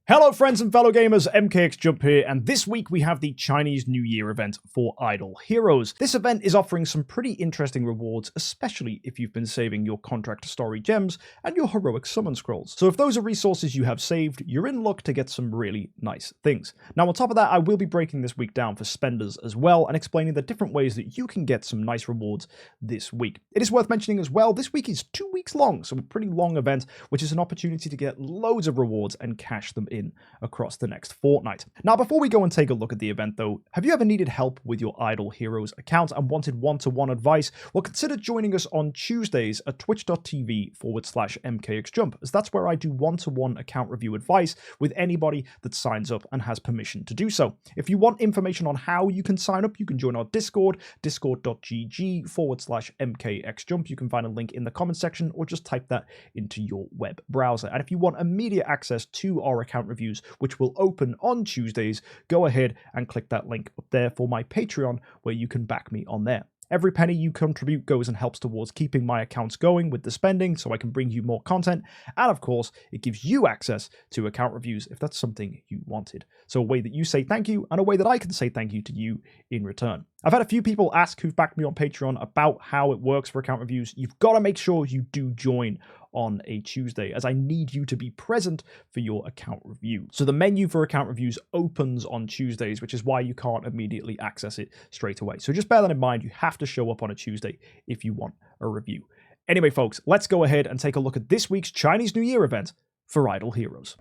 Hello friends and fellow gamers, MKxJUMP here, and this week we have the Chinese New Year event for Idle Heroes. This event is offering some pretty interesting rewards, especially if you've been saving your contract story gems and your heroic summon scrolls. So if those are resources you have saved, you're in luck to get some really nice things. Now on top of that, I will be breaking this week down for spenders as well and explaining the different ways that you can get some nice rewards this week. It is worth mentioning as well, this week is 2 weeks long, so a pretty long event, which is an opportunity to get loads of rewards and cash them in across the next fortnight. Now, before we go and take a look at the event though, have you ever needed help with your Idle Heroes account and wanted one-to-one advice? Well, consider joining us on Tuesdays at twitch.tv/MKxJUMP, as that's where I do one-to-one account review advice with anybody that signs up and has permission to do so. If you want information on how you can sign up, you can join our Discord, discord.gg/MKxJUMP. You can find a link in the comment section or just type that into your web browser. And if you want immediate access to our account reviews, which will open on Tuesdays, go ahead and click that link up there for my Patreon, where you can back me on there. Every penny you contribute goes and helps towards keeping my accounts going with the spending so I can bring you more content. And of course, it gives you access to account reviews if that's something you wanted. So a way that you say thank you and a way that I can say thank you to you in return. I've had a few people ask who've backed me on Patreon about how it works for account reviews. You've got to make sure you do join on a Tuesday, as I need you to be present for your account review. So the menu for account reviews opens on Tuesdays, which is why you can't immediately access it straight away. So just bear that in mind. You have to show up on a Tuesday if you want a review. Anyway, folks, let's go ahead and take a look at this week's Chinese New Year event for Idle Heroes.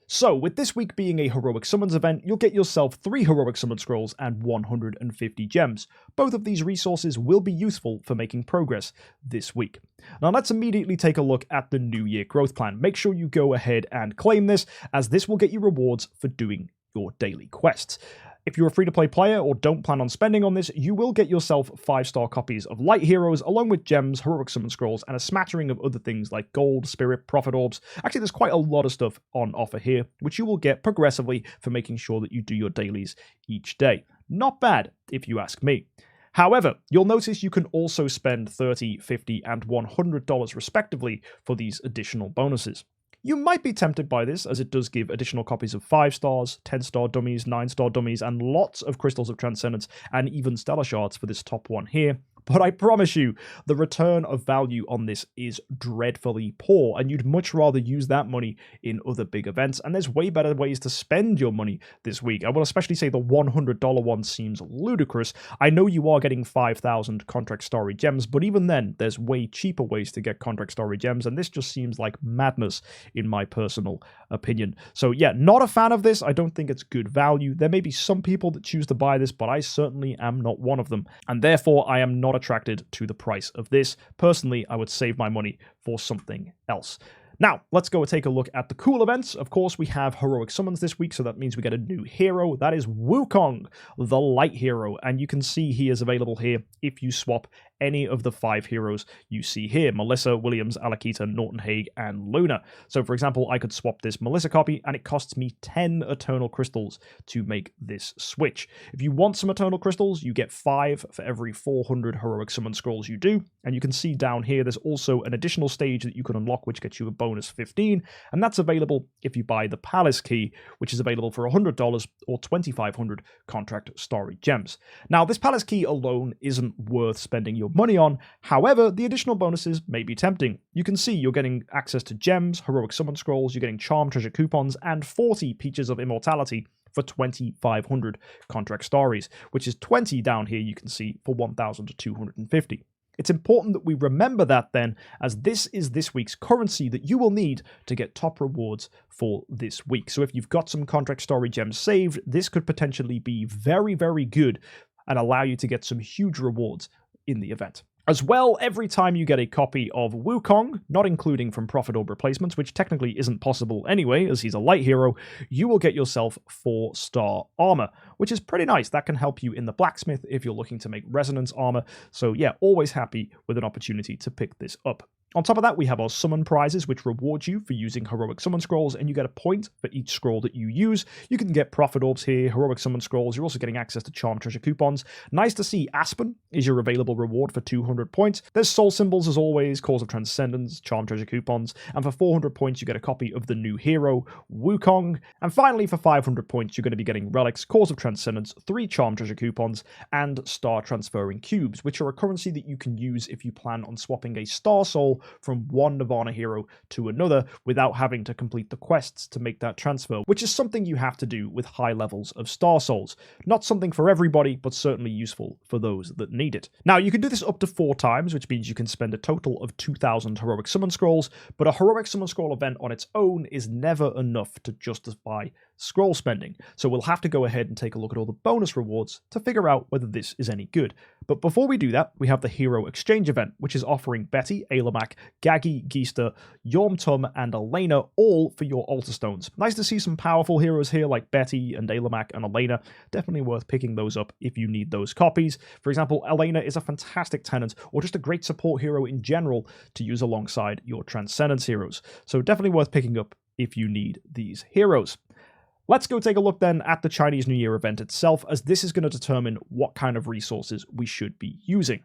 So, with this week being a Heroic Summons event, you'll get yourself 3 Heroic Summon Scrolls and 150 gems. Both of these resources will be useful for making progress this week. Now let's immediately take a look at the New Year growth plan. Make sure you go ahead and claim this, as this will get you rewards for doing your daily quests. If you're a free-to-play player or don't plan on spending on this, you will get yourself 5-star copies of Light Heroes, along with gems, heroic summon scrolls, and a smattering of other things like gold, spirit, prophet orbs. Actually, there's quite a lot of stuff on offer here, which you will get progressively for making sure that you do your dailies each day. Not bad, if you ask me. However, you'll notice you can also spend $30, $50, and $100 respectively for these additional bonuses. You might be tempted by this, as it does give additional copies of 5 stars, 10-star dummies, 9-star dummies, and lots of crystals of Transcendence, and even stellar shards for this top one here. But I promise you, the return of value on this is dreadfully poor, and you'd much rather use that money in other big events, and there's way better ways to spend your money this week. I will especially say the $100 one seems ludicrous. I know you are getting 5,000 contract story gems, but even then, there's way cheaper ways to get contract story gems, and this just seems like madness in my personal opinion. So yeah, not a fan of this. I don't think it's good value. There may be some people that choose to buy this, but I certainly am not one of them, and therefore I am not attracted to the price of this. Personally, I would save my money for something else. Now, let's go and take a look at the cool events. Of course, we have Heroic Summons this week, so that means we get a new hero. That is Wukong, the Light Hero, and you can see he is available here if you swap any of the 5 heroes you see here: Melissa, Williams, Alakita, Norton Hague, and Luna. So for example, I could swap this Melissa copy, and it costs me 10 Eternal Crystals to make this switch. If you want some Eternal Crystals, you get 5 for every 400 Heroic Summon Scrolls you do, and you can see down here there's also an additional stage that you can unlock, which gets you a bonus 15, and that's available if you buy the Palace Key, which is available for $100 or 2,500 contract story gems. Now, this Palace Key alone isn't worth spending your money on. However, the additional bonuses may be tempting. You can see you're getting access to gems, heroic summon scrolls, you're getting charm treasure coupons, and 40 Peaches of Immortality for 2,500 contract stories, which is 20 down here you can see for 1,250. It's important that we remember that then, as this is this week's currency that you will need to get top rewards for this week. So if you've got some contract story gems saved, this could potentially be very, very good and allow you to get some huge rewards in the event. As well, every time you get a copy of Wukong, not including from Prophet Orb replacements, which technically isn't possible anyway, as he's a light hero, you will get yourself 4-star armor, which is pretty nice. That can help you in the blacksmith if you're looking to make resonance armor. So yeah, always happy with an opportunity to pick this up. On top of that, we have our summon prizes, which reward you for using heroic summon scrolls, and you get a point for each scroll that you use. You can get profit orbs here, heroic summon scrolls. You're also getting access to charm treasure coupons. Nice to see Aspen is your available reward for 200 points. There's soul symbols as always, cause of transcendence, charm treasure coupons, and for 400 points you get a copy of the new hero, Wukong. And finally, for 500 points you're going to be getting relics, cause of transcendence, 3 charm treasure coupons, and star transferring cubes, which are a currency that you can use if you plan on swapping a star soul from one Nirvana hero to another without having to complete the quests to make that transfer, which is something you have to do with high levels of star souls. Not something for everybody, but certainly useful for those that need it. Now, you can do this up to 4 times, which means you can spend a total of 2,000 heroic summon scrolls, but a heroic summon scroll event on its own is never enough to justify scroll spending, so we'll have to go ahead and take a look at all the bonus rewards to figure out whether this is any good. But before we do that, we have the Hero Exchange event, which is offering Betty, Ailamak, Gagi, Geista, Yormtum, and Elena all for your altar stones. Nice to see some powerful heroes here like Betty and Ailamak and Elena. Definitely worth picking those up if you need those copies. For example, Elena is a fantastic tenant or just a great support hero in general to use alongside your Transcendence heroes. So definitely worth picking up if you need these heroes. Let's go take a look then at the Chinese New Year event itself, as this is going to determine what kind of resources we should be using.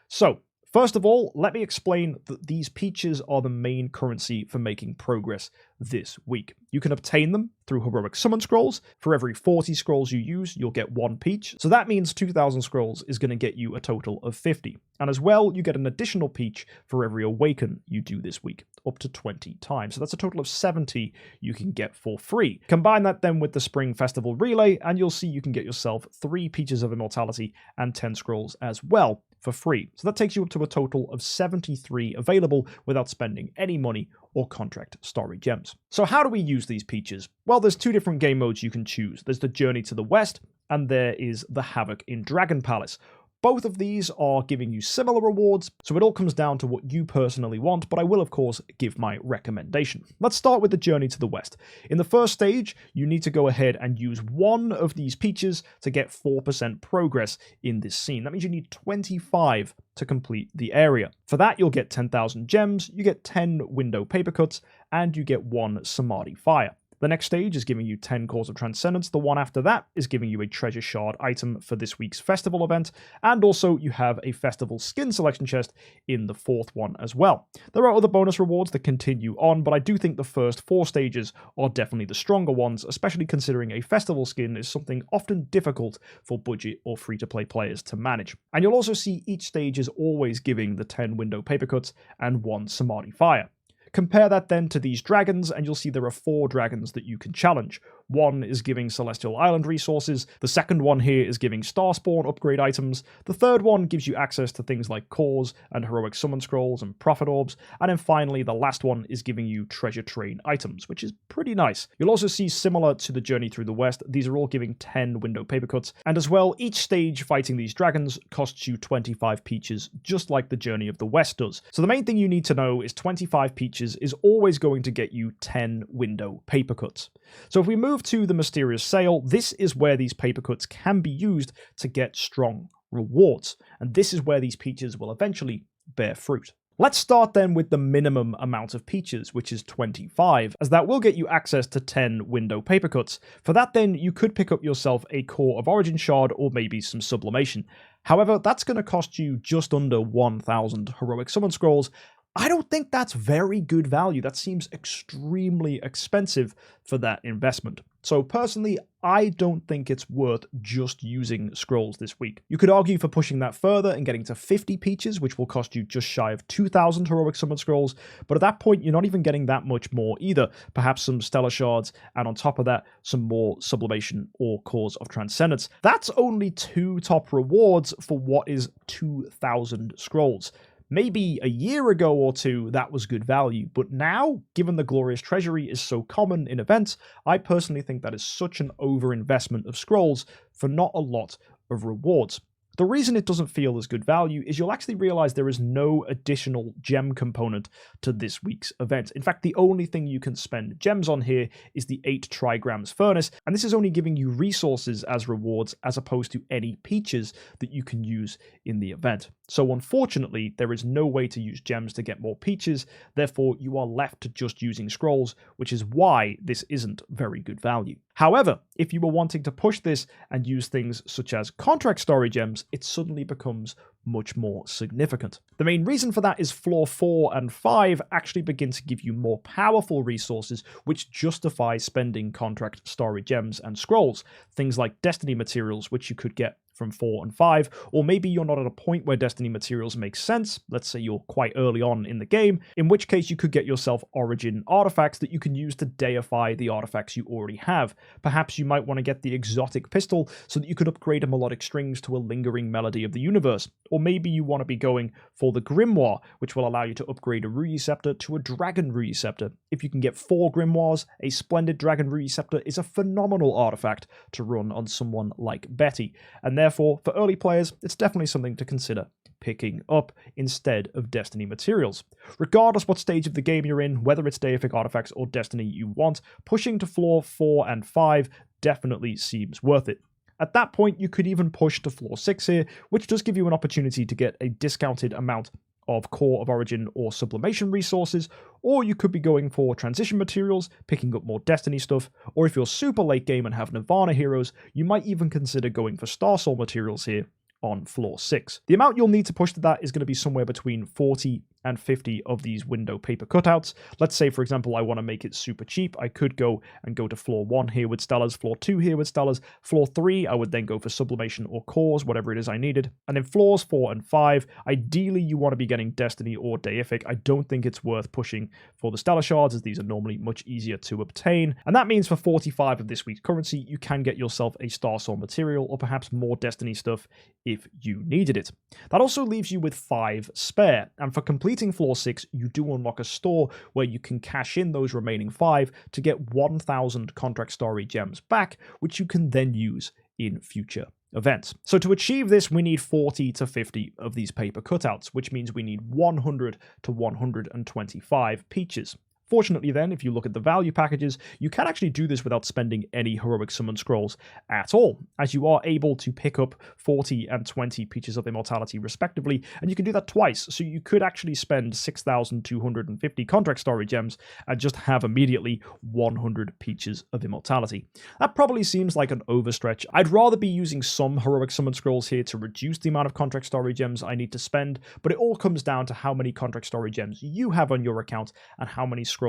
So, first of all, let me explain that these peaches are the main currency for making progress this week. You can obtain them through heroic summon scrolls. For every 40 scrolls you use, you'll get 1 peach. So that means 2,000 scrolls is going to get you a total of 50. And as well, you get an additional peach for every awaken you do this week, up to 20 times. So that's a total of 70 you can get for free. Combine that then with the Spring Festival Relay, and you'll see you can get yourself 3 peaches of immortality and 10 scrolls as well for free. So that takes you up to a total of 73 available without spending any money or contract story gems. So how do we use these peaches? Well, there's 2 different game modes you can choose. There's the Journey to the West, and there is the Havoc in Dragon Palace. Both of these are giving you similar rewards, so it all comes down to what you personally want, but I will of course give my recommendation. Let's start with the Journey to the West. In the first stage, you need to go ahead and use 1 of these peaches to get 4% progress in this scene. That means you need 25 to complete the area. For that, you'll get 10,000 gems, you get 10 window paper cuts, and you get 1 Samadhi Fire. The next stage is giving you 10 Cores of Transcendence, the one after that is giving you a Treasure Shard item for this week's festival event, and also you have a festival skin selection chest in the 4th one as well. There are other bonus rewards that continue on, but I do think the first 4 stages are definitely the stronger ones, especially considering a festival skin is something often difficult for budget or free-to-play players to manage. And you'll also see each stage is always giving the 10 window paper cuts and 1 Samadhi Fire. Compare that then to these dragons, and you'll see there are 4 dragons that you can challenge. One is giving Celestial Island resources, the second one here is giving Starspawn upgrade items, the third one gives you access to things like cores and heroic summon scrolls and profit orbs, and then finally the last one is giving you treasure train items, which is pretty nice. You'll also see, similar to the Journey Through the West, these are all giving 10 window paper cuts, and as well, each stage fighting these dragons costs you 25 peaches, just like the Journey of the West does. So the main thing you need to know is 25 peaches is always going to get you 10 window paper cuts. So if we move to the Mysterious Sale, this is where these paper cuts can be used to get strong rewards, and this is where these peaches will eventually bear fruit. Let's start then with the minimum amount of peaches, which is 25, as that will get you access to 10 window paper cuts. For that then, you could pick up yourself a Core of Origin Shard or maybe some Sublimation. However, that's going to cost you just under 1,000 heroic summon scrolls. I don't think that's very good value. That seems extremely expensive for that investment. So personally, I don't think it's worth just using scrolls this week. You could argue for pushing that further and getting to 50 peaches, which will cost you just shy of 2,000 heroic summon scrolls, but at that point, you're not even getting that much more either. Perhaps some stellar shards, and on top of that, some more sublimation or cores of transcendence. That's only 2 top rewards for what is 2,000 scrolls. Maybe a year ago or 2, that was good value, but now, given the Glorious Treasury is so common in events, I personally think that is such an overinvestment of scrolls for not a lot of rewards. The reason it doesn't feel as good value is you'll actually realize there is no additional gem component to this week's event. In fact, the only thing you can spend gems on here is the 8 trigrams furnace, and this is only giving you resources as rewards as opposed to any peaches that you can use in the event. So unfortunately, there is no way to use gems to get more peaches, therefore you are left to just using scrolls, which is why this isn't very good value. However, if you were wanting to push this and use things such as contract story gems, it suddenly becomes much more significant. The main reason for that is floor 4 and 5 actually begin to give you more powerful resources which justify spending contract story gems and scrolls, things like destiny materials which you could get from 4 and 5, or maybe you're not at a point where destiny materials make sense, let's say you're quite early on in the game, in which case you could get yourself origin artifacts that you can use to deify the artifacts you already have. Perhaps you might want to get the exotic pistol so that you could upgrade a melodic strings to a lingering melody of the universe, or maybe you want to be going for the grimoire, which will allow you to upgrade a Rui Scepter to a dragon Rui Scepter. If you can get 4 grimoires, a splendid dragon Rui Scepter is a phenomenal artifact to run on someone like Betty, and therefore, for early players, it's definitely something to consider picking up instead of Destiny materials. Regardless what stage of the game you're in, whether it's deific artifacts or Destiny you want, pushing to floor 4 and 5 definitely seems worth it. At that point, you could even push to floor 6 here, which does give you an opportunity to get a discounted amount of Core of Origin or Sublimation resources, or you could be going for transition materials, picking up more Destiny stuff, or if you're super late game and have Nirvana heroes, you might even consider going for Star Soul materials here on floor 6. The amount you'll need to push to that is going to be somewhere between 40 and 50 of these window paper cutouts. Let's say, for example, I want to make it super cheap. I could go to floor 1 here with Stellars, floor 2 here with Stellars, floor 3, I would then go for Sublimation or Cores, whatever it is I needed. And then floors 4 and 5, ideally you want to be getting Destiny or Deific. I don't think it's worth pushing for the Stellar Shards, as these are normally much easier to obtain. And that means for 45 of this week's currency, you can get yourself a Star Soul material, or perhaps more Destiny stuff if you needed it. That also leaves you with 5 spare, and for completing floor 6, you do unlock a store where you can cash in those remaining 5 to get 1,000 contract story gems back, which you can then use in future events. So to achieve this, we need 40 to 50 of these paper cutouts, which means we need 100 to 125 peaches. Fortunately then, if you look at the value packages, you can actually do this without spending any heroic summon scrolls at all, as you are able to pick up 40 and 20 peaches of immortality respectively, and you can do that twice, so you could actually spend 6,250 contract story gems and just have immediately 100 peaches of immortality. That probably seems like an overstretch. I'd rather be using some heroic summon scrolls here to reduce the amount of contract story gems I need to spend, but it all comes down to how many contract story gems you have on your account and how many scrolls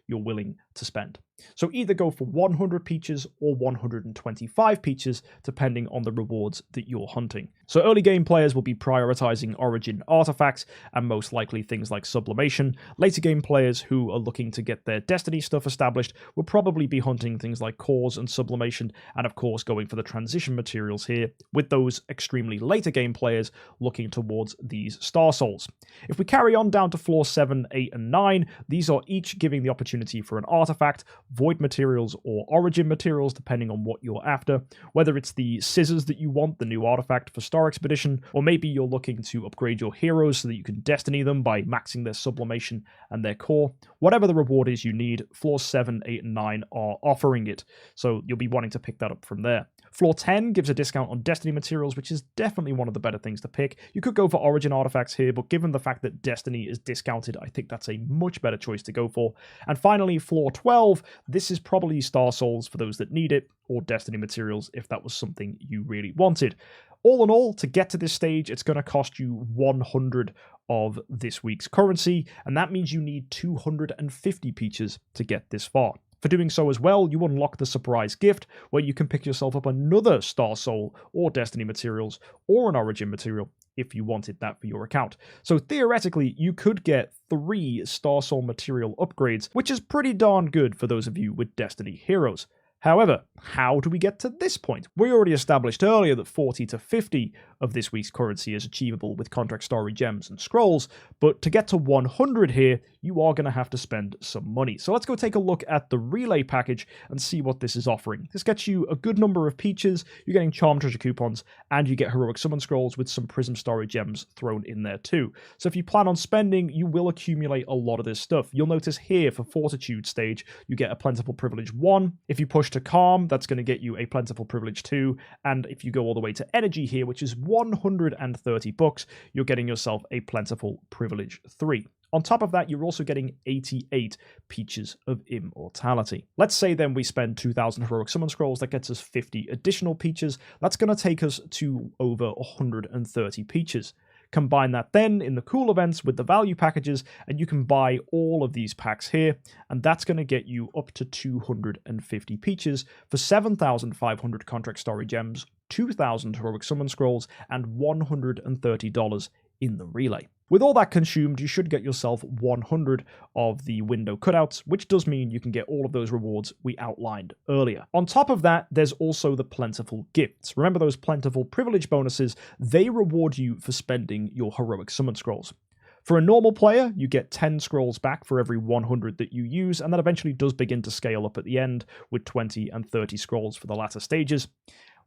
you're willing to spend. So either go for 100 peaches or 125 peaches, depending on the rewards that you're hunting. So early game players will be prioritizing origin artifacts and most likely things like sublimation. Later game players who are looking to get their Destiny stuff established will probably be hunting things like cores and sublimation, and of course going for the transition materials here, with those extremely later game players looking towards these Star Souls. If we carry on down to floor 7, 8, and 9, these are each giving the opportunity for an artifact, void materials, or origin materials, depending on what you're after. Whether it's the scissors that you want, the new artifact for Star Expedition, or maybe you're looking to upgrade your heroes so that you can Destiny them by maxing their sublimation and their core. Whatever the reward is you need, floors 7, 8, and 9 are offering it, so you'll be wanting to pick that up from there. Floor 10 gives a discount on Destiny materials, which is definitely one of the better things to pick. You could go for origin artifacts here, but given the fact that Destiny is discounted, I think that's a much better choice to go for. And finally, floor 12, this is probably Star Souls for those that need it, or Destiny materials if that was something you really wanted. All in all, to get to this stage, it's going to cost you 100 of this week's currency, and that means you need 250 peaches to get this far. For doing so as well, you unlock the surprise gift, where you can pick yourself up another Star Soul or Destiny materials or an origin material if you wanted that for your account. So theoretically, you could get 3 Star Soul material upgrades, which is pretty darn good for those of you with Destiny heroes. However, how do we get to this point? We already established earlier that 40 to 50 of this week's currency is achievable with contract story gems and scrolls, but to get to 100 here, you are going to have to spend some money. So let's go take a look at the relay package and see what this is offering. This gets you a good number of peaches, you're getting charm treasure coupons, and you get heroic summon scrolls with some prism story gems thrown in there too. So if you plan on spending, you will accumulate a lot of this stuff. You'll notice here for Fortitude stage, you get a Plentiful Privilege 1. If you push to Calm, that's going to get you a Plentiful Privilege 2. And if you go all the way to Energy here, which is 130 bucks, you're getting yourself a Plentiful Privilege 3. On top of that, you're also getting 88 Peaches of Immortality. Let's say then we spend 2,000 Heroic Summon Scrolls, that gets us 50 additional Peaches. That's going to take us to over 130 Peaches. Combine that then in the cool events with the value packages, and you can buy all of these packs here, and that's going to get you up to 250 Peaches for 7,500 contract story gems, 2,000 heroic summon scrolls, and $130 in the relay. With all that consumed, you should get yourself 100 of the window cutouts, which does mean you can get all of those rewards we outlined earlier. On top of that, there's also the plentiful gifts. Remember those plentiful privilege bonuses? They reward you for spending your heroic summon scrolls. For a normal player, you get 10 scrolls back for every 100 that you use, and that eventually does begin to scale up at the end with 20 and 30 scrolls for the latter stages.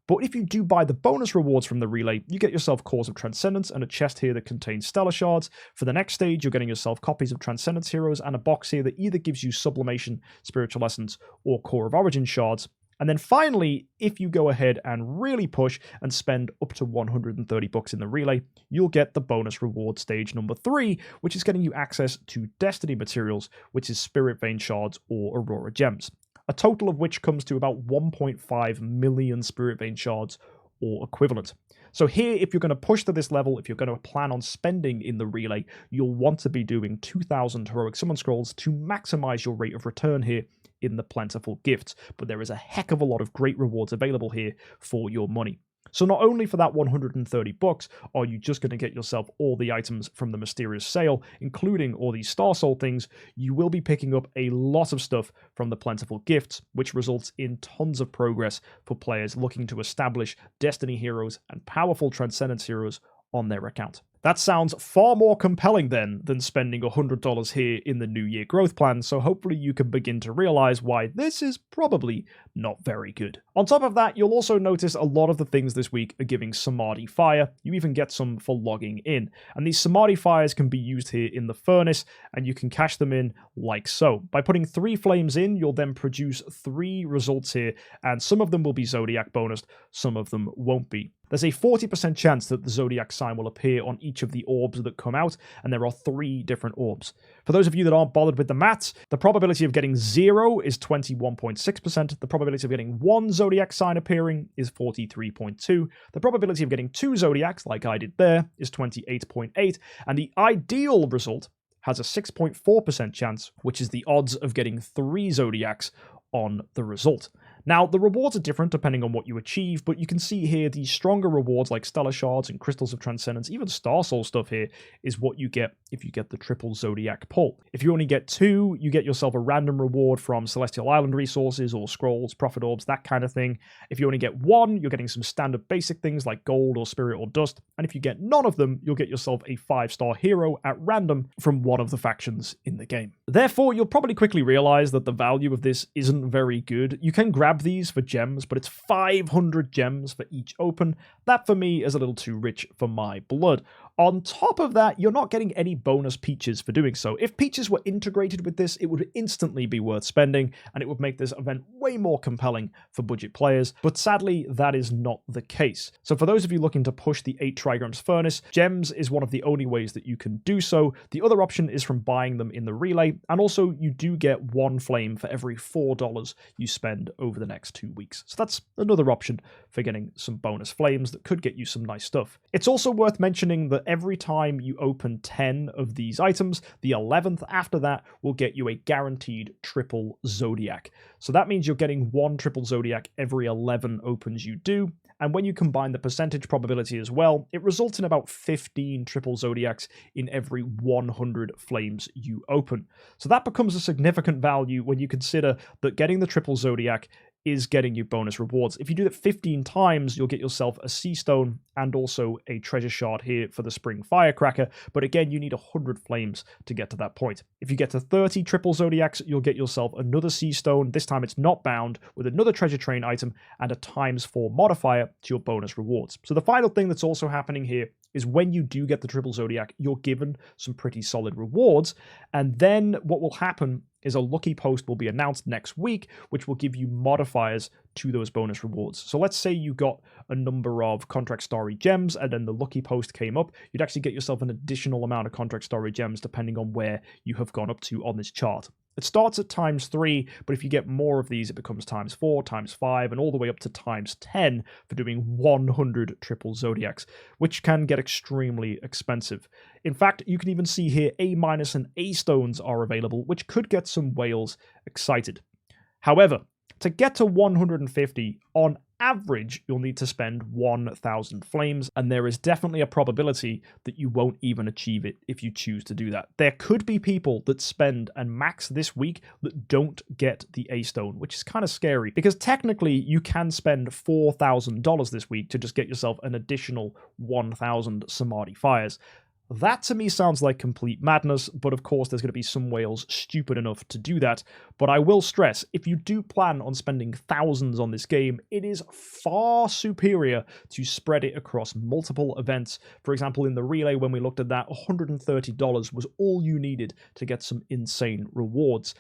But if you do buy the bonus rewards from the relay, you get yourself Cores of Transcendence and a chest here that contains Stellar Shards. For the next stage, you're getting yourself copies of Transcendence Heroes and a box here that either gives you Sublimation, Spiritual Essence, or Core of Origin Shards. And then finally, if you go ahead and really push and spend up to 130 bucks in the relay, you'll get the bonus reward stage number 3, which is getting you access to Destiny materials, which is Spirit Vein Shards or Aurora Gems. A total of which comes to about 1.5 million Spirit Vein Shards or equivalent. So here, if you're going to push to this level, if you're going to plan on spending in the relay, you'll want to be doing 2,000 Heroic Summon Scrolls to maximize your rate of return here in the plentiful gifts. But there is a heck of a lot of great rewards available here for your money. So not only for that 130 bucks are you just going to get yourself all the items from the mysterious sale, including all these Star Soul things, you will be picking up a lot of stuff from the plentiful gifts, which results in tons of progress for players looking to establish Destiny heroes and powerful Transcendence heroes on their account. That sounds far more compelling then than spending $100 here in the New Year growth plan, so hopefully you can begin to realize why this is probably not very good. On top of that, you'll also notice a lot of the things this week are giving Samadhi Fire. You even get some for logging in. And these Samadhi Fires can be used here in the furnace, and you can cash them in like so. By putting 3 flames in, you'll then produce 3 results here, and some of them will be Zodiac bonused, some of them won't be. There's a 40% chance that the Zodiac sign will appear on each of the orbs that come out, and there are 3 different orbs. For those of you that aren't bothered with the maths, the probability of getting 0 is 21.6%, the probability of getting 1 Zodiac sign appearing is 43.2%, the probability of getting 2 Zodiacs, like I did there, is 28.8%, and the ideal result has a 6.4% chance, which is the odds of getting 3 Zodiacs on the result. Now, the rewards are different depending on what you achieve, but you can see here the stronger rewards like Stellar Shards and Crystals of Transcendence, even Star Soul stuff here, is what you get if you get the triple Zodiac pull. If you only get 2, you get yourself a random reward from Celestial Island resources or scrolls, Prophet Orbs, that kind of thing. If you only get 1, you're getting some standard basic things like gold or spirit or dust. And if you get none of them, you'll get yourself a 5-star hero at random from one of the factions in the game. Therefore, you'll probably quickly realize that the value of this isn't very good. You can grab these for gems, but it's 500 gems for each open. That for me is a little too rich for my blood. On top of that, you're not getting any bonus Peaches for doing so. If Peaches were integrated with this, it would instantly be worth spending, and it would make this event way more compelling for budget players, but sadly, that is not the case. So for those of you looking to push the 8 trigrams furnace, gems is one of the only ways that you can do so. The other option is from buying them in the relay, and also you do get 1 flame for every $4 you spend over the next 2 weeks. So that's another option for getting some bonus flames that could get you some nice stuff. It's also worth mentioning that every time you open 10 of these items, the 11th after that will get you a guaranteed triple Zodiac. So that means you're getting 1 triple Zodiac every 11 opens you do, and when you combine the percentage probability as well, it results in about 15 triple Zodiacs in every 100 flames you open. So that becomes a significant value when you consider that getting the triple Zodiac is getting you bonus rewards. If you do that 15 times, you'll get yourself a sea stone and also a treasure shard here for the spring firecracker. But again, you need 100 flames to get to that point. If you get to 30 triple zodiacs, you'll get yourself another sea stone. This time it's not bound, with another treasure train item and a ×4 modifier to your bonus rewards. So the final thing that's also happening here is when you do get the triple zodiac, you're given some pretty solid rewards. And then what will happen is a lucky post will be announced next week, which will give you modifiers to those bonus rewards. So let's say you got a number of contract story gems and then the lucky post came up, you'd actually get yourself an additional amount of contract story gems depending on where you have gone up to on this chart. It starts at ×3, but if you get more of these, it becomes ×4, ×5, and all the way up to ×10 for doing 100 triple zodiacs, which can get extremely expensive. In fact, you can even see here A- and A stones are available, which could get some whales excited. However, to get to 150, on average, you'll need to spend 1,000 flames, and there is definitely a probability that you won't even achieve it if you choose to do that. There could be people that spend and max this week that don't get the A stone, which is kind of scary, because technically you can spend $4,000 this week to just get yourself an additional 1,000 Samadhi fires. That to me sounds like complete madness, but of course there's going to be some whales stupid enough to do that. But I will stress, if you do plan on spending thousands on this game, it is far superior to spread it across multiple events. For example, in the relay, when we looked at that, $130 was all you needed to get some insane rewards.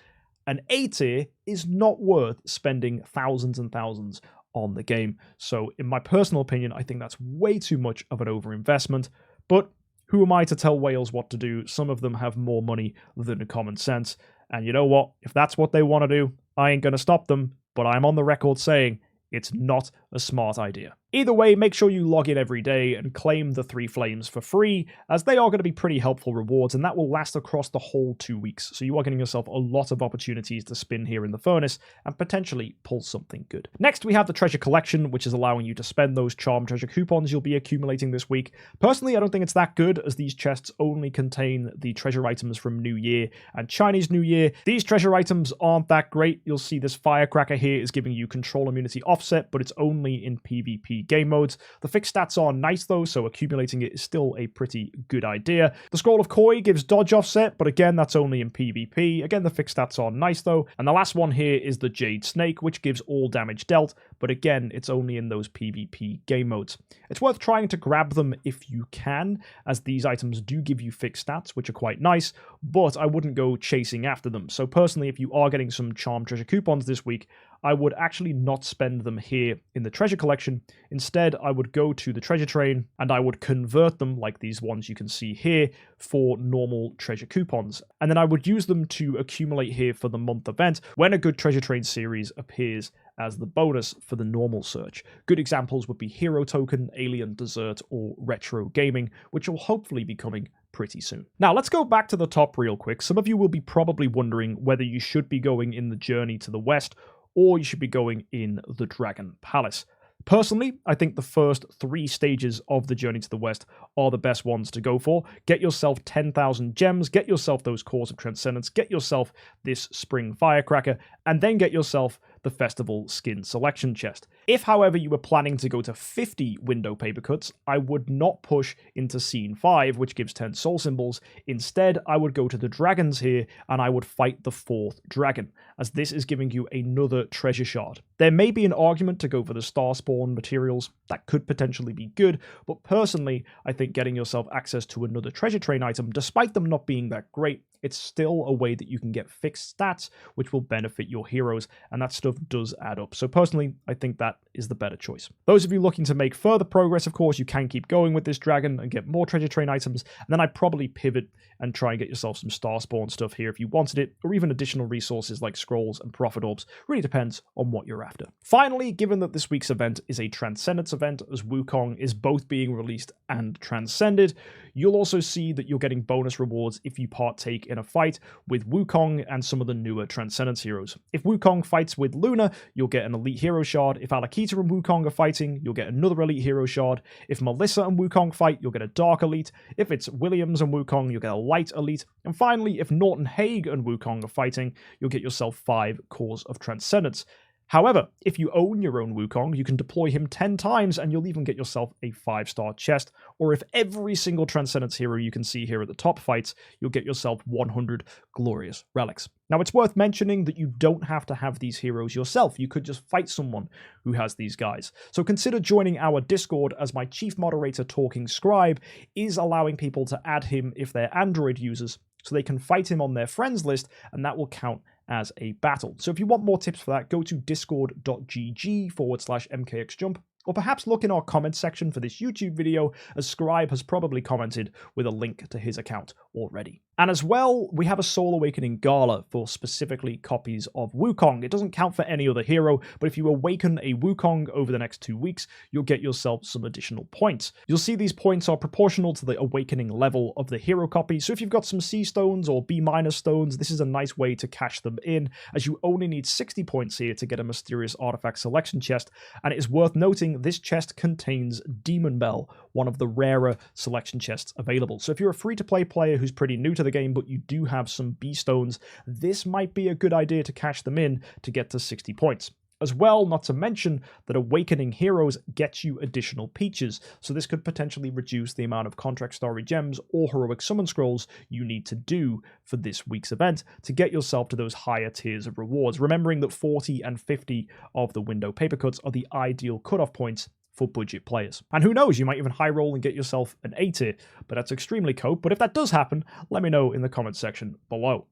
An A tier is not worth spending thousands and thousands on the game. So in my personal opinion, I think that's way too much of an overinvestment. But who am I to tell whales what to do? Some of them have more money than common sense. And you know what? If that's what they want to do, I ain't going to stop them. But I'm on the record saying it's not a smart idea. Either way, make sure you log in every day and claim the 3 flames for free, as they are going to be pretty helpful rewards, and that will last across the whole 2 weeks. So you are getting yourself a lot of opportunities to spin here in the furnace and potentially pull something good. Next, we have the treasure collection, which is allowing you to spend those charm treasure coupons you'll be accumulating this week. Personally, I don't think it's that good, as these chests only contain the treasure items from New Year and Chinese New Year. These treasure items aren't that great. You'll see this firecracker here is giving you control immunity offset, but it's only in PvP game modes. The fixed stats are nice though, so accumulating it is still a pretty good idea. The Scroll of Koi gives dodge offset, but again, that's only in PvP. Again, the fixed stats are nice though. And the last one here is the Jade Snake, which gives all damage dealt, but again, it's only in those PvP game modes. It's worth trying to grab them if you can, as these items do give you fixed stats, which are quite nice, but I wouldn't go chasing after them. So personally, if you are getting some charm treasure coupons this week, I would actually not spend them here in the treasure collection. Instead, I would go to the treasure train and I would convert them, like these ones you can see here, for normal treasure coupons. And then I would use them to accumulate here for the month event when a good treasure train series appears as the bonus for the normal search. Good examples would be Hero Token, Alien Desert, or Retro Gaming, which will hopefully be coming pretty soon. Now, let's go back to the top real quick. Some of you will be probably wondering whether you should be going in the journey to the west or you should be going in the Dragon Palace. Personally, I think the first 3 stages of the Journey to the West are the best ones to go for. Get yourself 10,000 gems, get yourself those cores of Transcendence, get yourself this Spring Firecracker, and then get yourself the Festival Skin Selection Chest. If, however, you were planning to go to 50 window paper cuts, I would not push into Scene 5, which gives 10 soul symbols. Instead, I would go to the dragons here, and I would fight the 4th dragon, as this is giving you another treasure shard. There may be an argument to go for the Star Spawn materials. That could potentially be good, but personally, I think getting yourself access to another treasure train item, despite them not being that great, it's still a way that you can get fixed stats, which will benefit your heroes, and that stuff does add up. So personally, I think that is the better choice. Those of you looking to make further progress, of course, you can keep going with this dragon and get more treasure train items, and then I'd probably pivot and try and get yourself some Star Spawn stuff here if you wanted it, or even additional resources like scrolls and profit orbs. Really depends on what you're after. Finally, given that this week's event is a Transcendence event, as Wukong is both being released and transcended, you'll also see that you're getting bonus rewards if you partake in a fight with Wukong and some of the newer Transcendence heroes. If Wukong fights with Luna, you'll get an Elite Hero Shard. If Alakita and Wukong are fighting, you'll get another Elite Hero Shard. If Melissa and Wukong fight, you'll get a Dark Elite. If it's Williams and Wukong, you'll get a Light Elite. And finally, if Norton Haig and Wukong are fighting, you'll get yourself 5 Cores of Transcendence. However, if you own your own Wukong, you can deploy him 10 times and you'll even get yourself a 5-star chest, or if every single Transcendence hero you can see here at the top fights, you'll get yourself 100 glorious relics. Now, it's worth mentioning that you don't have to have these heroes yourself. You could just fight someone who has these guys. So consider joining our Discord, as my chief moderator, Talking Scribe, is allowing people to add him if they're Android users, so they can fight him on their friends list, and that will count as a battle. So if you want more tips for that, go to discord.gg/MKxJUMP, or perhaps look in our comments section for this YouTube video, as Scribe has probably commented with a link to his account already. And as well, we have a Soul Awakening Gala for specifically copies of Wukong. It doesn't count for any other hero, but if you awaken a Wukong over the next 2 weeks, you'll get yourself some additional points. You'll see these points are proportional to the awakening level of the hero copy, so if you've got some C stones or B- stones, this is a nice way to cash them in, as you only need 60 points here to get a mysterious artifact selection chest, and it is worth noting this chest contains Demon Bell, one of the rarer selection chests available. So if you're a free-to-play player who's pretty new to the game, but you do have some B stones, this might be a good idea to cash them in to get to 60 points. As well, not to mention that awakening heroes gets you additional peaches, so this could potentially reduce the amount of contract story gems or heroic summon scrolls you need to do for this week's event to get yourself to those higher tiers of rewards, remembering that 40 and 50 of the window paper cuts are the ideal cutoff points for budget players. And who knows, you might even high roll and get yourself an A tier, but that's extremely cope. But if that does happen, let me know in the comments section below.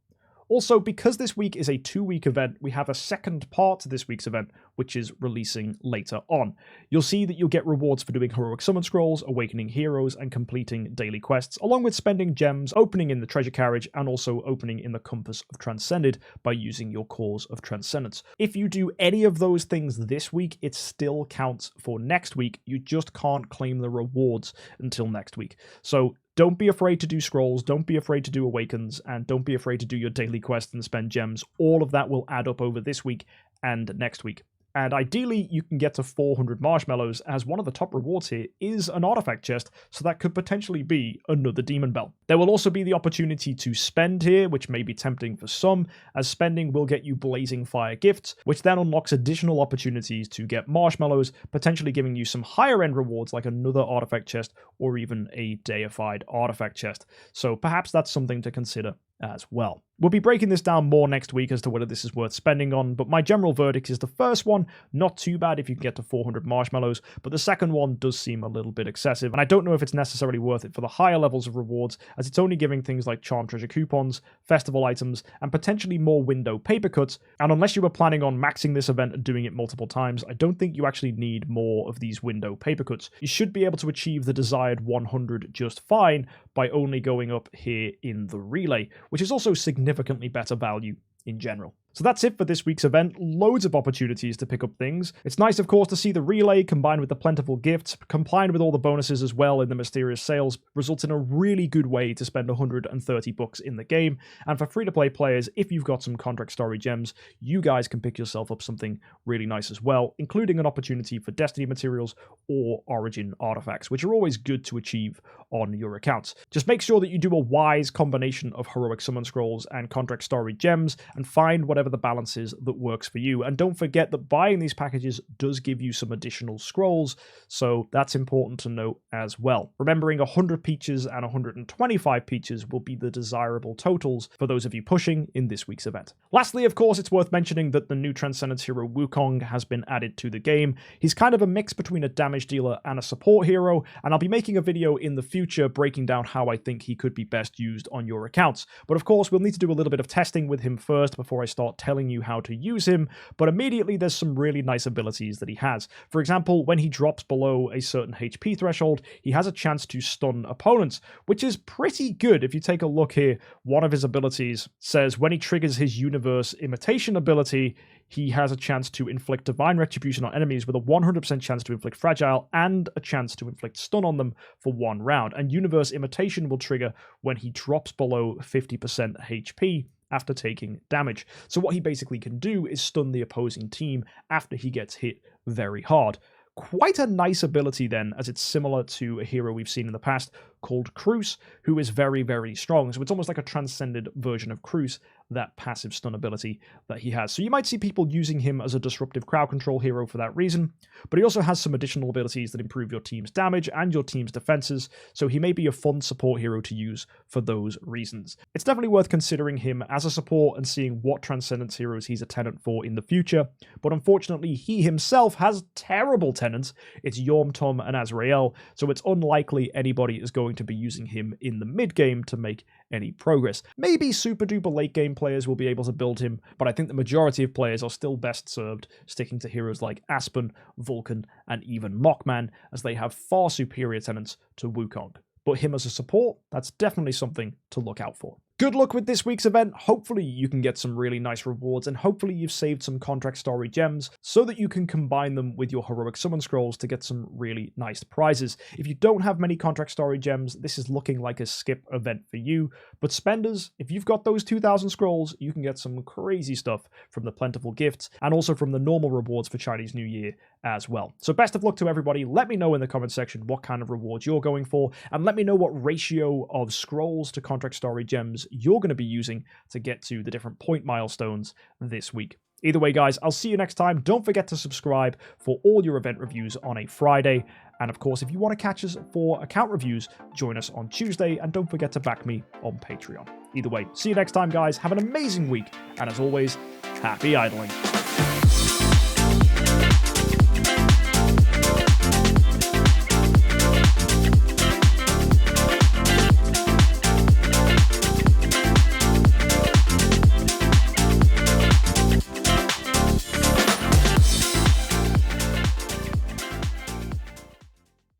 Also, because this week is a 2-week event, we have a second part to this week's event, which is releasing later on. You'll see that you'll get rewards for doing heroic summon scrolls, awakening heroes, and completing daily quests, along with spending gems, opening in the treasure carriage, and also opening in the Compass of Transcended by using your Cause of Transcendence. If you do any of those things this week, it still counts for next week. You just can't claim the rewards until next week. So don't be afraid to do scrolls, don't be afraid to do awakens, and don't be afraid to do your daily quests and spend gems. All of that will add up over this week and next week. And ideally, you can get to 400 marshmallows, as one of the top rewards here is an artifact chest, so that could potentially be another Demon Bell. There will also be the opportunity to spend here, which may be tempting for some, as spending will get you Blazing Fire gifts, which then unlocks additional opportunities to get marshmallows, potentially giving you some higher end rewards like another artifact chest or even a deified artifact chest. So perhaps that's something to consider as well. We'll be breaking this down more next week as to whether this is worth spending on, but my general verdict is the first one, not too bad if you can get to 400 marshmallows, but the second one does seem a little bit excessive, and I don't know if it's necessarily worth it for the higher levels of rewards, as it's only giving things like charm treasure coupons, festival items, and potentially more window paper cuts, and unless you were planning on maxing this event and doing it multiple times, I don't think you actually need more of these window paper cuts. You should be able to achieve the desired 100 just fine by only going up here in the relay, which is also significantly better value in general. So that's it for this week's event. Loads of opportunities to pick up things. It's nice, of course, to see the relay combined with the plentiful gifts, combined with all the bonuses as well in the mysterious sales, results in a really good way to spend 130 bucks in the game. And for free-to-play players, if you've got some contract story gems, you guys can pick yourself up something really nice as well, including an opportunity for Destiny materials or Origin artifacts, which are always good to achieve on your accounts. Just make sure that you do a wise combination of heroic summon scrolls and contract story gems, and find whatever the balance is that works for you. And don't forget that buying these packages does give you some additional scrolls, so that's important to note as well. Remembering 100 peaches and 125 peaches will be the desirable totals for those of you pushing in this week's event. Lastly, of course, it's worth mentioning that the new Transcendence hero Wukong has been added to the game. He's kind of a mix between a damage dealer and a support hero, and I'll be making a video in the future breaking down how I think he could be best used on your accounts. But of course, we'll need to do a little bit of testing with him first before I start telling you how to use him, but immediately there's some really nice abilities that he has. For example, when he drops below a certain HP threshold, he has a chance to stun opponents, which is pretty good. If you take a look here, one of his abilities says when he triggers his universe imitation ability, he has a chance to inflict divine retribution on enemies with a 100% chance to inflict fragile and a chance to inflict stun on them for 1 round. And universe imitation will trigger when he drops below 50% HP after taking damage. So what he basically can do is stun the opposing team after he gets hit very hard. Quite a nice ability then, as it's similar to a hero we've seen in the past called Cruce, who is very, very strong. So it's almost like a transcended version of Cruce, that passive stun ability that he has. So you might see people using him as a disruptive crowd control hero for that reason, but he also has some additional abilities that improve your team's damage and your team's defenses, so he may be a fun support hero to use for those reasons. It's definitely worth considering him as a support and seeing what Transcendence heroes he's a tenant for in the future, but unfortunately he himself has terrible tenants. It's Yom Tom and Azrael, so it's unlikely anybody is going to be using him in the mid game to make any progress. Maybe super duper late game players will be able to build him, but I think the majority of players are still best served sticking to heroes like Aspen, Vulcan, and even Mockman, as they have far superior tenants to Wukong. But him as a support, that's definitely something to look out for. Good luck with this week's event. Hopefully you can get some really nice rewards, and hopefully you've saved some contract story gems so that you can combine them with your heroic summon scrolls to get some really nice prizes. If you don't have many contract story gems, this is looking like a skip event for you, but spenders, if you've got those 2,000 scrolls, you can get some crazy stuff from the plentiful gifts and also from the normal rewards for Chinese New Year as well. So best of luck to everybody. Let me know in the comment section what kind of rewards you're going for, and let me know what ratio of scrolls to contract story gems you're going to be using to get to the different point milestones this week. Either way, guys, I'll see you next time. Don't forget to subscribe for all your event reviews on a Friday. And of course, if you want to catch us for account reviews, join us on Tuesday. And don't forget to back me on Patreon. Either way, see you next time, guys. Have an amazing week. And as always, happy idling.